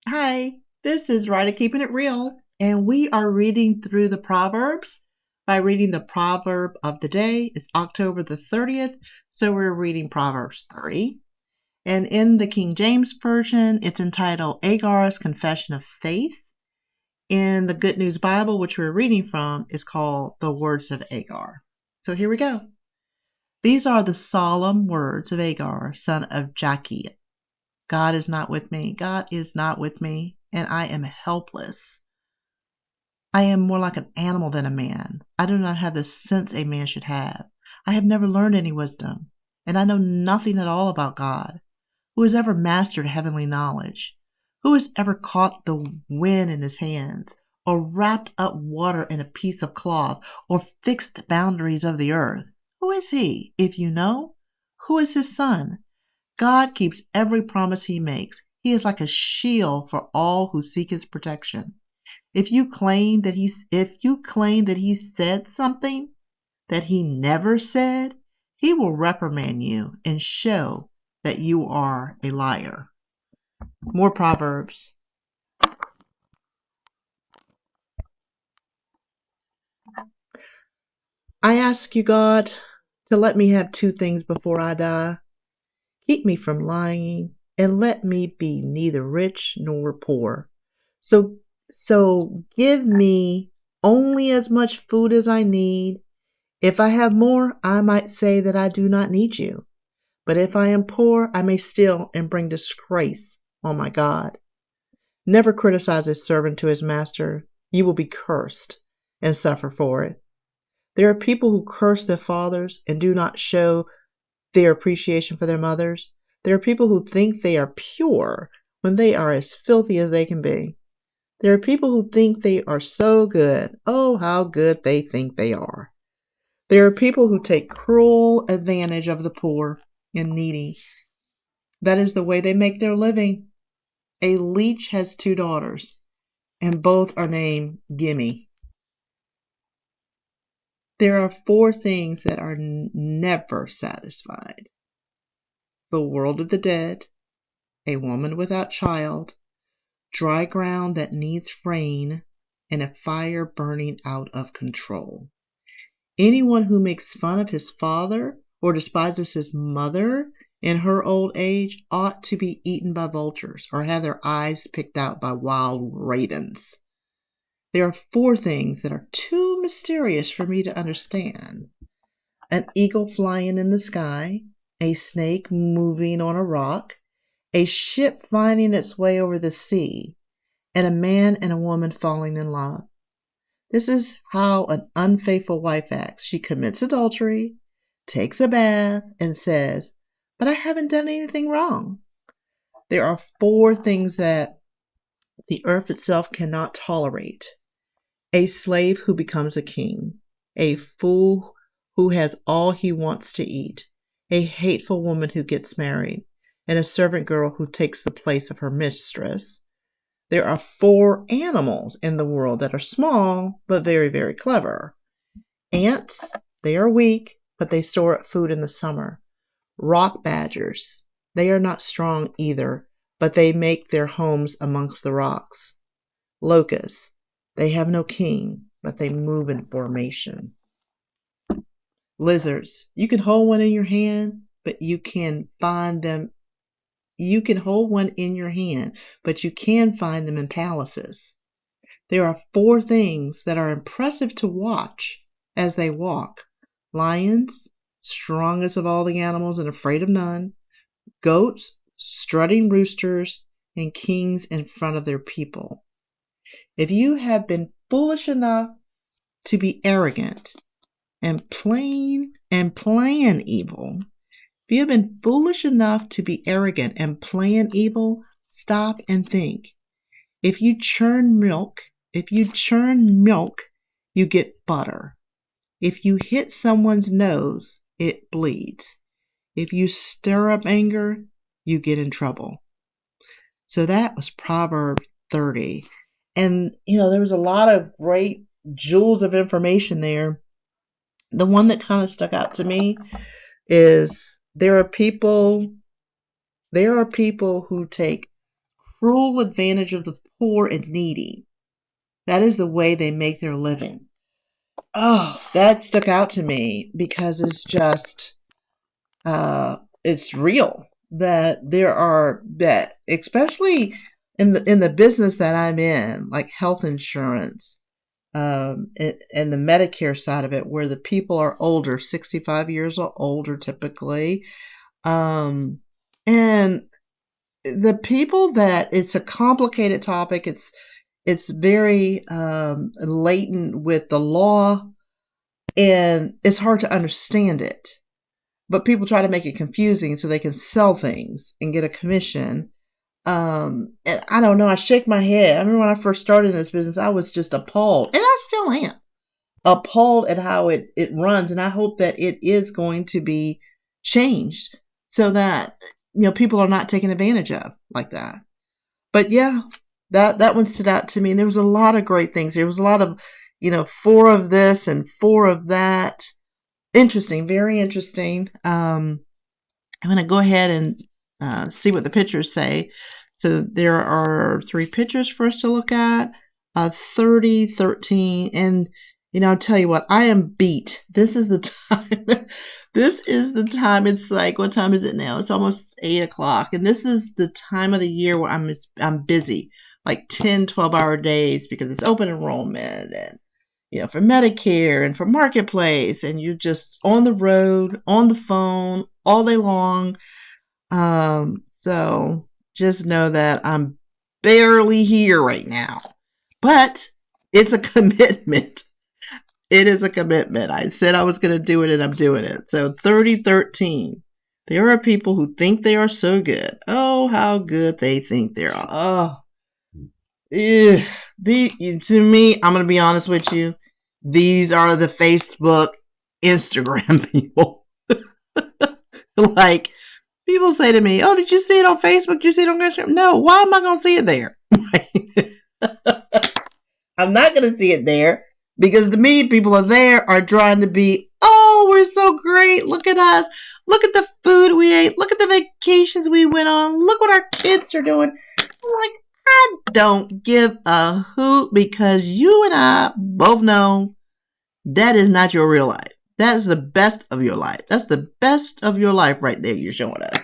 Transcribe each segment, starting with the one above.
Hi, this is Ridea Keeping It Real, and we are reading through the Proverbs by reading the proverb of the day. It's October the 30th, so we're reading Proverbs 30. And in the King James Version, it's entitled Agar's Confession of Faith. In the Good News Bible, which we're reading from, is called The Words of Agar. So here we go. These are the solemn words of Agar, son of Jakeh. God is not with me. God is not with me, and I am helpless. I am more like an animal than a man. I do not have the sense a man should have. I have never learned any wisdom, and I know nothing at all about God. Who has ever mastered heavenly knowledge? Who has ever caught the wind in his hands, or wrapped up water in a piece of cloth, or fixed the boundaries of the earth? Who is he, if you know? Who is his son? God keeps every promise he makes. He is like a shield for all who seek his protection. If you claim that he said something that he never said, he will reprimand you and show that you are a liar. More Proverbs. I ask you, God, to let me have two things before I die. Keep me from lying, and let me be neither rich nor poor. So, so give me only as much food as I need. If I have more, I might say that I do not need you. But if I am poor, I may steal and bring disgrace on my God. Never criticize a servant to his master. You will be cursed and suffer for it. There are people who curse their fathers and do not show their appreciation for their mothers. There are people who think they are pure when they are as filthy as they can be. There are people who think they are so good. Oh, how good they think they are. There are people who take cruel advantage of the poor and needy. That is the way they make their living. A leech has two daughters, and both are named Gimme. There are four things that are never satisfied: the world of the dead, a woman without child, dry ground that needs rain, and a fire burning out of control. Anyone who makes fun of his father or despises his mother in her old age ought to be eaten by vultures or have their eyes picked out by wild ravens. There are four things that are too mysterious for me to understand: an eagle flying in the sky, a snake moving on a rock, a ship finding its way over the sea, and a man and a woman falling in love. This is how an unfaithful wife acts. She commits adultery, takes a bath, and says, "But I haven't done anything wrong." There are four things that the earth itself cannot tolerate: a slave who becomes a king, a fool who has all he wants to eat, a hateful woman who gets married, and a servant girl who takes the place of her mistress. There are four animals in the world that are small but very, very clever. Ants, they are weak, but they store up food in the summer. Rock badgers, they are not strong either, but they make their homes amongst the rocks. Locusts, they have no king, but they move in formation. Lizards, you can hold one in your hand, but you can find them. You can hold one in your hand, but you can find them in palaces. There are four things that are impressive to watch as they walk: lions, strongest of all the animals and afraid of none; goats, strutting roosters; and kings in front of their people. If you have been foolish enough to be arrogant and plan evil, if you have been foolish enough to be arrogant and plan evil, stop and think. If you churn milk, you get butter. If you hit someone's nose, it bleeds. If you stir up anger, you get in trouble. So that was Proverb 30. And, there was a lot of great jewels of information there. The one that kind of stuck out to me is there are people who take cruel advantage of the poor and needy. That is the way they make their living. Oh, that stuck out to me because it's just, it's real that there are that, especially in the business that I'm in, like health insurance, and the Medicare side of it, where the people are older, 65 years or older typically, and the people that it's a complicated topic. It's very latent with the law, and it's hard to understand it. But people try to make it confusing so they can sell things and get a commission. And I don't know. I shake my head. I remember when I first started in this business, I was just appalled, and I still am appalled at how it runs. And I hope that it is going to be changed so that people are not taken advantage of like that. But yeah, that one stood out to me. And there was a lot of great things. There was a lot of, 4 of this and 4 of that. Interesting, very interesting. I'm going to go ahead and see what the pictures say. So there are 3 pictures for us to look at. 30, 13, and I'll tell you what, I am beat. This is the time. This is the time. It's like, what time is it now? It's almost 8 o'clock. And this is the time of the year where I'm busy, like 10, 12-hour days, because it's open enrollment and, for Medicare and for Marketplace. And you're just on the road, on the phone all day long. So just know that I'm barely here right now, but it's a commitment. It is a commitment. I said I was going to do it, and I'm doing it. So 3013. There are people who think they are so good. Oh, how good they think they are. Oh, to me, I'm going to be honest with you. These are the Facebook, Instagram people. Like, people say to me, "Oh, did you see it on Facebook? Did you see it on Instagram?" No. Why am I going to see it there? I'm not going to see it there because to me, people are there are trying to be, "Oh, we're so great. Look at us. Look at the food we ate. Look at the vacations we went on. Look what our kids are doing." I'm like, I don't give a hoot, because you and I both know that is not your real life. That is the best of your life. That's the best of your life right there you're showing us.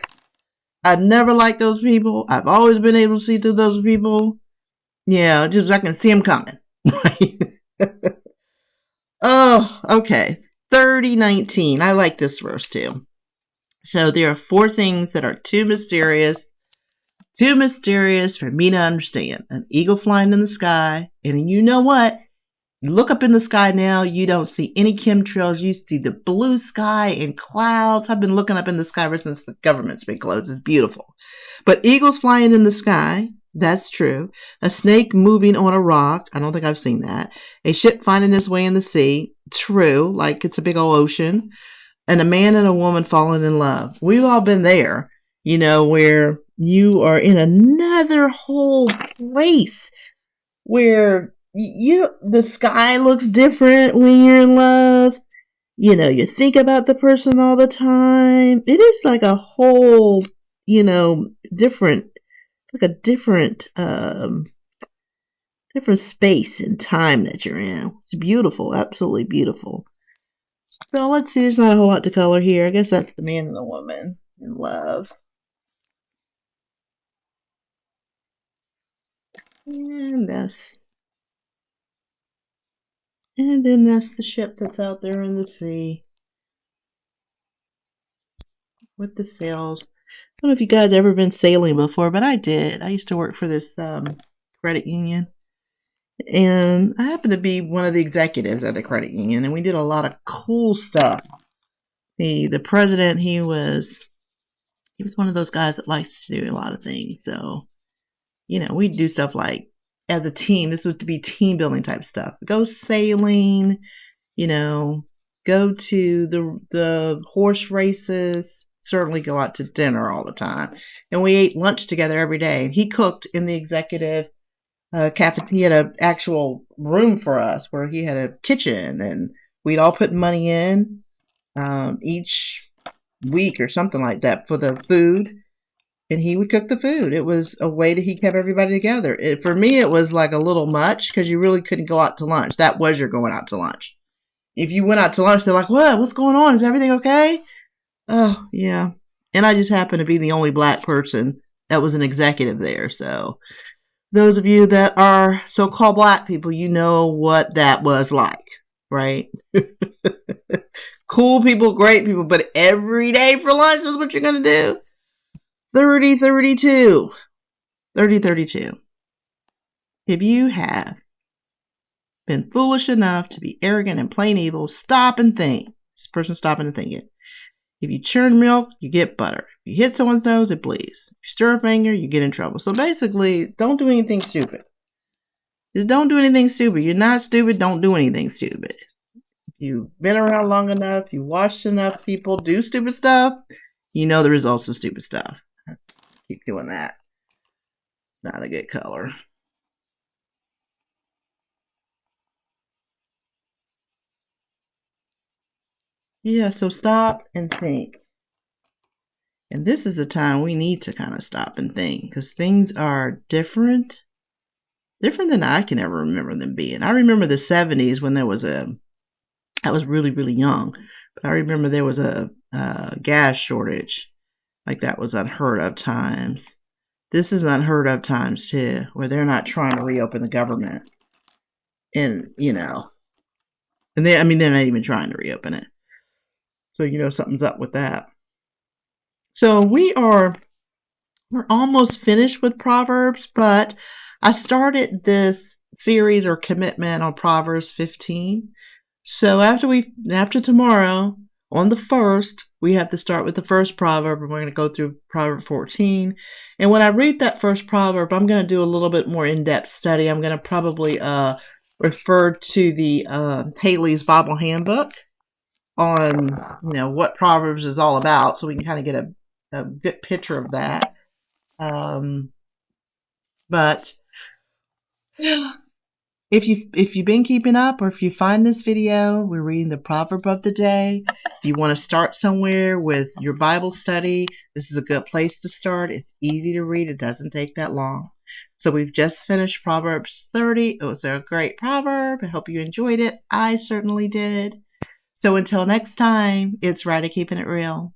I've never liked those people. I've always been able to see through those people. Yeah, just I can see them coming. Oh, okay. 3019. I like this verse too. So there are 4 things that are too mysterious for me to understand. An eagle flying in the sky. And you know what? You look up in the sky now, you don't see any chemtrails. You see the blue sky and clouds. I've been looking up in the sky ever since the government's been closed. It's beautiful. But eagles flying in the sky, that's true. A snake moving on a rock, I don't think I've seen that. A ship finding its way in the sea, true, like it's a big old ocean. And a man and a woman falling in love. We've all been there, where you are in another whole place where the sky looks different when you're in love. You think about the person all the time. It is like a whole, different, like a different space and time that you're in. It's beautiful, absolutely beautiful. So let's see, there's not a whole lot to color here. I guess that's the man and the woman in love. And then that's the ship that's out there in the sea with the sails. I don't know if you guys ever been sailing before, but I did. I used to work for this credit union, and I happened to be one of the executives at the credit union, and we did a lot of cool stuff. The president, he was one of those guys that likes to do a lot of things. So, we do stuff like, as a team, this would be team building type stuff. Go sailing, go to the horse races, certainly go out to dinner all the time. And we ate lunch together every day. He cooked in the executive cafeteria. He had an actual room for us where he had a kitchen, and we'd all put money in each week or something like that for the food. and he would cook the food. It was a way that he kept everybody together. For me, it was like a little much because you really couldn't go out to lunch. That was your going out to lunch. If you went out to lunch, they're like, "What? What's going on? Is everything okay?" Oh, yeah. And I just happened to be the only black person that was an executive there. So those of you that are so-called black people, you know what that was like, right? Cool people, great people, but every day for lunch is what you're going to do. 30-32. 30-32. If you have been foolish enough to be arrogant and plain evil, stop and think. This person stopping and thinking. If you churn milk, you get butter. If you hit someone's nose, it bleeds. If you stir up anger, you get in trouble. So basically, don't do anything stupid. Just don't do anything stupid. You're not stupid. Don't do anything stupid. If you've been around long enough, you watched enough people do stupid stuff, you know the results of stupid stuff. Keep doing that. It's not a good color. Yeah, so stop and think. And this is a time we need to kind of stop and think because things are different than I can ever remember them being. I remember the 70s when I was really, really young, but I remember there was a gas shortage. Like that was unheard of times. This is unheard of times too, where they're not trying to reopen the government. And, and they're not even trying to reopen it. So, something's up with that. So we're almost finished with Proverbs, but I started this series or commitment on Proverbs 15. So after tomorrow, on the 1st, we have to start with the first proverb, and we're going to go through Proverb 14. And when I read that first proverb, I'm going to do a little bit more in-depth study. I'm going to probably refer to the Haley's Bible Handbook on what Proverbs is all about, so we can kind of get a good picture of that. But if you've been keeping up, or if you find this video, we're reading the proverb of the day. If you want to start somewhere with your Bible study, this is a good place to start. It's easy to read. It doesn't take that long. So we've just finished Proverbs 30. It was a great proverb. I hope you enjoyed it. I certainly did. So until next time, it's Ridea keeping it real.